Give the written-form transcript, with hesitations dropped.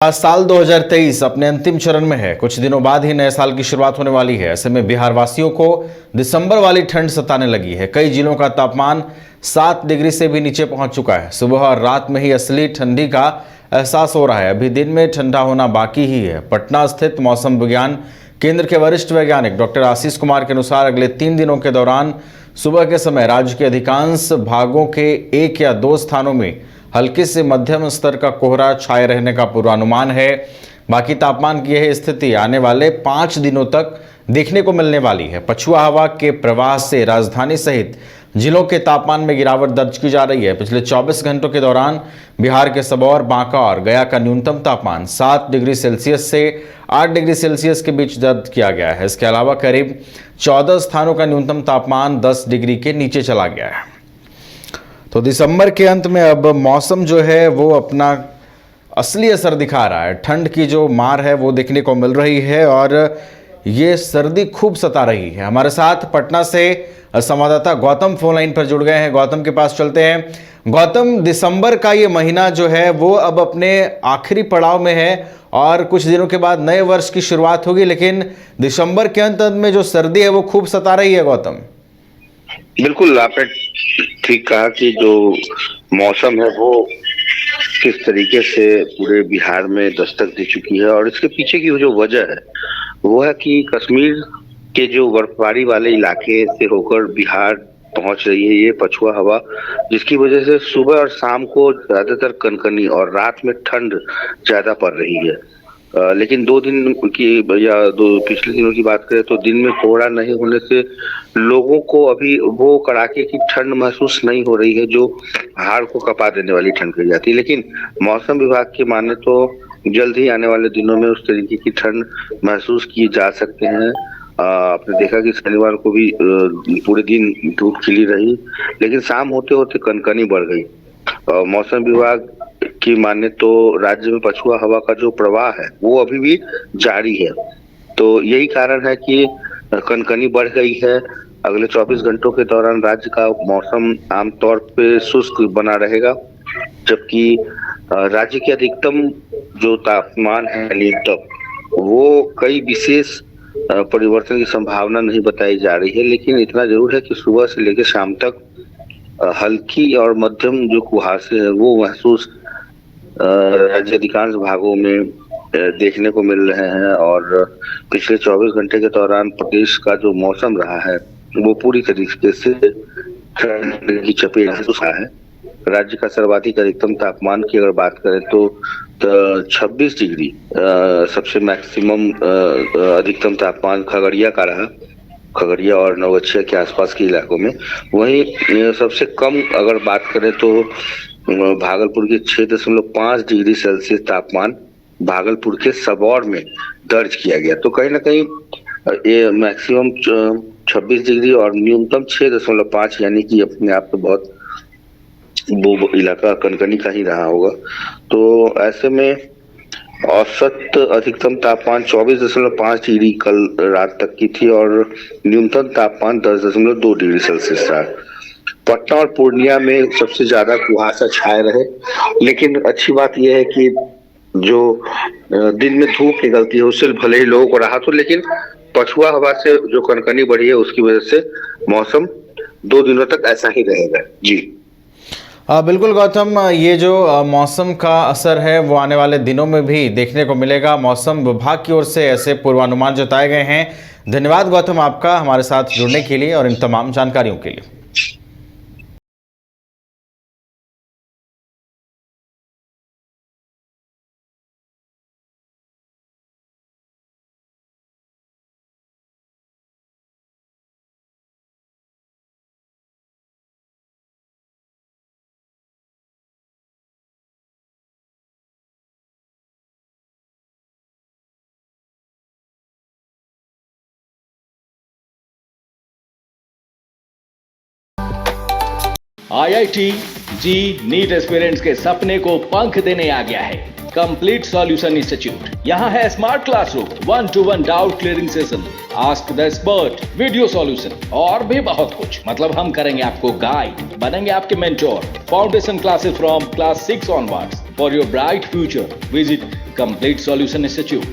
आज साल 2023 अपने अंतिम चरण में है। कुछ दिनों बाद ही नए साल की शुरुआत होने वाली है। ऐसे में बिहार वासियों को दिसंबर वाली ठंड सताने लगी है। कई जिलों का तापमान 7 डिग्री से भी नीचे पहुंच चुका है। सुबह और रात में ही असली ठंडी का एहसास हो रहा है। अभी दिन में ठंडा होना बाकी ही है। पटना स्थित मौसम विज्ञान केंद्र के वरिष्ठ वैज्ञानिक डॉक्टर आशीष कुमार के अनुसार अगले 3 दिनों के दौरान सुबह के समय राज्य के अधिकांश भागों के 1 या 2 स्थानों में हल्के से मध्यम स्तर का कोहरा छाए रहने का पूर्वानुमान है। बाकी तापमान की यह स्थिति आने वाले 5 दिनों तक देखने को मिलने वाली है। पछुआ हवा के प्रवाह से राजधानी सहित जिलों के तापमान में गिरावट दर्ज की जा रही है। पिछले 24 घंटों के दौरान बिहार के सबौर, बांका और गया का न्यूनतम तापमान 7 डिग्री सेल्सियस से 8 डिग्री सेल्सियस के बीच दर्ज किया गया है। इसके अलावा करीब 14 स्थानों का न्यूनतम तापमान 10 डिग्री के नीचे चला गया है। तो दिसंबर के अंत में अब मौसम जो है वो अपना असली असर दिखा रहा है। ठंड की जो मार है वो देखने को मिल रही है और ये सर्दी खूब सता रही है। हमारे साथ पटना से संवाददाता गौतम फोन लाइन पर जुड़ गए हैं। गौतम के पास चलते हैं। गौतम, दिसंबर का ये महीना जो है वो अब अपने आखिरी पड़ाव में है और कुछ दिनों के बाद नए वर्ष की शुरुआत होगी, लेकिन दिसंबर के अंत में जो सर्दी है वो खूब सता रही है। गौतम, बिल्कुल आपने ठीक कहा कि जो मौसम है वो किस तरीके से पूरे बिहार में दस्तक दे चुकी है, और इसके पीछे की जो वजह है वो है कि कश्मीर के जो बर्फबारी वाले इलाके से होकर बिहार पहुंच रही है ये पछुआ हवा, जिसकी वजह से सुबह और शाम को ज्यादातर कनकनी और रात में ठंड ज्यादा पड़ रही है। लेकिन 2 दिन की या पिछले दिनों की बात करें तो दिन में कोहरा नहीं होने से लोगों को अभी वो कड़ाके की ठंड महसूस नहीं हो रही है जो हाड़ को कपा देने वाली ठंड कही जाती है। लेकिन मौसम विभाग की माने तो जल्द ही आने वाले दिनों में उस तरीके की ठंड महसूस की जा सकते हैं। आपने देखा कि शनिवार को भी पूरे दिन धूप खिली रही, लेकिन शाम होते होते कनकनी बढ़ गई। मौसम विभाग की माने तो राज्य में पछुआ हवा का जो प्रवाह है वो अभी भी जारी है, तो यही कारण है कि कनकनी बढ़ गई है। अगले 24 घंटों के दौरान राज्य का मौसम आमतौर पे शुष्क बना रहेगा, जबकि राज्य के अधिकतम जो तापमान है न्यूनतम वो कई विशेष परिवर्तन की संभावना नहीं बताई जा रही है। लेकिन इतना जरूर है कि सुबह से लेकर शाम तक हल्की और मध्यम जो कुहासे है वो महसूस राज्य अधिकांश भागों में देखने को मिल रहे हैं। और पिछले 24 घंटे के दौरान प्रदेश का जो मौसम रहा है वो पूरी तरीके से ठंड की चपेट महसूस है। राज्य का सर्वाधिक अधिकतम तापमान की अगर बात करें तो 26 डिग्री सबसे मैक्सिमम अधिकतम तापमान खगड़िया का रहा, खगड़िया और नवगछिया के आसपास के इलाकों में। वहीं सबसे कम अगर बात करें तो भागलपुर के 6.5 डिग्री सेल्सियस तापमान भागलपुर के सबौर में दर्ज किया गया। तो कहीं ना कहीं ये मैक्सिमम 26 डिग्री और न्यूनतम 6.5, यानी कि अपने आप में बहुत वो इलाका कनकनी का ही रहा होगा। तो ऐसे में औसत अधिकतम तापमान 24.5 डिग्री कल रात तक की थी और न्यूनतम तापमान 10.2 डिग्री सेल्सियस था। पटना और पूर्णिया में सबसे ज्यादा कुहासा छाए रहे, लेकिन अच्छी बात यह है कि जो दिन में धूप निकलती है उससे भले ही लोगों को राहत हो, लेकिन पछुआ हवा से जो कनकनी बढ़ी है उसकी वजह से मौसम 2 दिनों तक ऐसा ही रहेगा। जी बिल्कुल गौतम, ये जो मौसम का असर है वो आने वाले दिनों में भी देखने को मिलेगा। मौसम विभाग की ओर से ऐसे पूर्वानुमान जताए गए हैं। धन्यवाद गौतम आपका हमारे साथ जुड़ने के लिए और इन तमाम जानकारियों के लिए। IIT जी नीट एस्पिरेंट्स के सपने को पंख देने आ गया है कंप्लीट सॉल्यूशन इंस्टीट्यूट। यहाँ है smart classroom, 1-to-1 doubt clearing session, ask the expert, video solution और भी बहुत कुछ। मतलब हम करेंगे आपको गाइड, बनेंगे आपके mentor. Foundation classes from class 6 onwards, For your bright future, visit Complete Solution Institute.